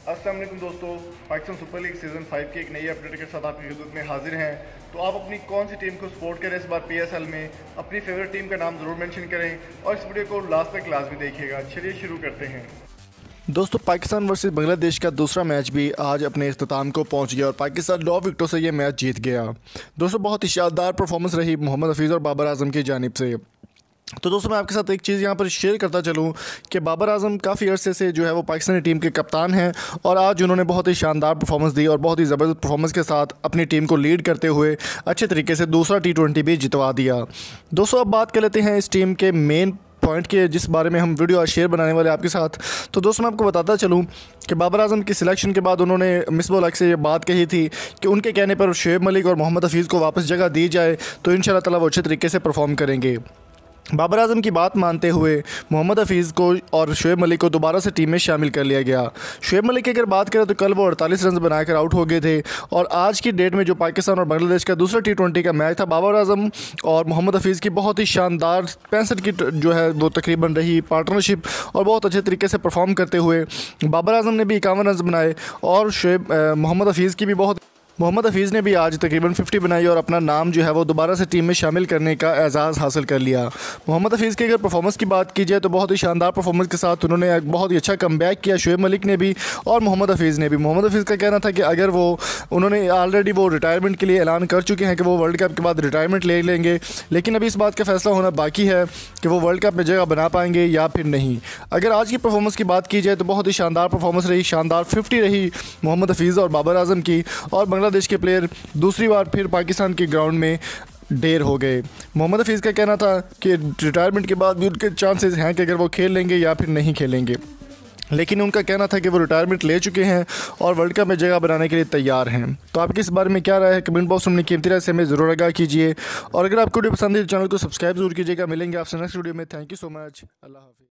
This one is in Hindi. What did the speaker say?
अस्सलाम वालेकुम दोस्तों, पाकिस्तान सुपर लीग सीज़न 5 की एक नई अपडेट के साथ आपकी खिदमत में हाजिर हैं। तो आप अपनी कौन सी टीम को सपोर्ट करें इस बार PSL में, अपनी फेवरेट टीम का नाम ज़रूर मेंशन करें और इस वीडियो को लास्ट तक लाजमी देखिएगा। चलिए शुरू करते हैं। दोस्तों, पाकिस्तान वर्सेस बांग्लादेश का दूसरा मैच भी आज अपने इख्तिताम को पहुंच गया और पाकिस्तान 9 विकेटों से ये मैच जीत गया। दोस्तों, बहुत ही शानदार परफॉर्मेंस रही मोहम्मद हफीज़ और बाबर आजम की जानिब से। तो दोस्तों, मैं आपके साथ एक चीज़ यहाँ पर शेयर करता चलूँ कि बाबर आजम काफ़ी अरसे से जो है वो पाकिस्तानी टीम के कप्तान हैं और आज उन्होंने बहुत ही शानदार परफॉर्मेंस दी और बहुत ही ज़बरदस्त परफॉर्मेंस के साथ अपनी टीम को लीड करते हुए अच्छे तरीके से दूसरा T20 भी जितवा दिया। दोस्तों, अब बात कर लेते हैं इस टीम के मेन पॉइंट के जिस बारे में हम वीडियो आज शेयर बनाने वाले आपके साथ। तो दोस्तों, मैं आपको बताता चलूँ कि बाबर आजम की सिलेक्शन के बाद उन्होंने मिसबाह उल हक से ये बात कही थी कि उनके कहने पर शोएब मलिक और मोहम्मद हफीज़ को वापस जगह दी जाए तो इंशाल्लाह ताला वो अच्छे तरीके से परफॉर्म करेंगे। बाबर आजम की बात मानते हुए मोहम्मद हफीज़ को और शोएब मलिक को दोबारा से टीम में शामिल कर लिया गया। शोएब मलिक की अगर बात करें तो कल वो 48 रन बनाकर आउट हो गए थे और आज की डेट में जो पाकिस्तान और बांग्लादेश का दूसरा T20 का मैच था, बाबर आजम और मोहम्मद हफीज़ की बहुत ही शानदार 65 की जो है वो तकरीबन रही पार्टनरशिप और बहुत अच्छे तरीके से परफॉर्म करते हुए बाबर आजम ने भी 51 रन बनाए और मोहम्मद हफीज़ ने भी आज तकरीबन 50 बनाई और अपना नाम जो है वो दोबारा से टीम में शामिल करने का एजाज़ हासिल कर लिया। मोहम्मद हफीज़ की अगर परफॉर्मेंस की बात की जाए तो बहुत ही शानदार परफॉर्मेंस के साथ उन्होंने एक बहुत ही अच्छा कमबैक किया, शोएब मलिक ने भी और मोहम्मद हफीज़ ने भी। मोहम्मद हफीज़ का कहना था कि अगर उन्होंने ऑलरेडी वो रिटायरमेंट के लिए ऐलान कर चुके हैं कि वो वर्ल्ड कप के बाद रिटायरमेंट ले लेंगे, लेकिन अभी इस बात का फैसला होना बाकी है कि वो वर्ल्ड कप में जगह बना पाएंगे या फिर नहीं। अगर आज की परफॉर्मेंस की बात की जाए तो बहुत ही शानदार परफॉर्मेंस रही, शानदार 50 रही मोहम्मद हफीज़ और बाबर आजम की और बांग्लादेश के प्लेयर दूसरी बार फिर पाकिस्तान के ग्राउंड में ढेर हो गए। मोहम्मद हफीज़ का कहना था कि रिटायरमेंट के बाद भी उनके चांसेस हैं कि अगर वो खेल लेंगे या फिर नहीं खेलेंगे, लेकिन उनका कहना था कि वो रिटायरमेंट ले चुके हैं और वर्ल्ड कप में जगह बनाने के लिए तैयार हैं। तो आपकी इस बारे में क्या राय है? कमेंट बॉक्स में अपनी कीमती राय से हमें ज़रूर आगाह कीजिए और अगर आपको वीडियो पसंद है तो चैनल को सब्सक्राइब जरूर कीजिएगा। मिलेंगे आपसे नेक्स्ट वीडियो में। Thank you so much. अल्लाह हाफिज़।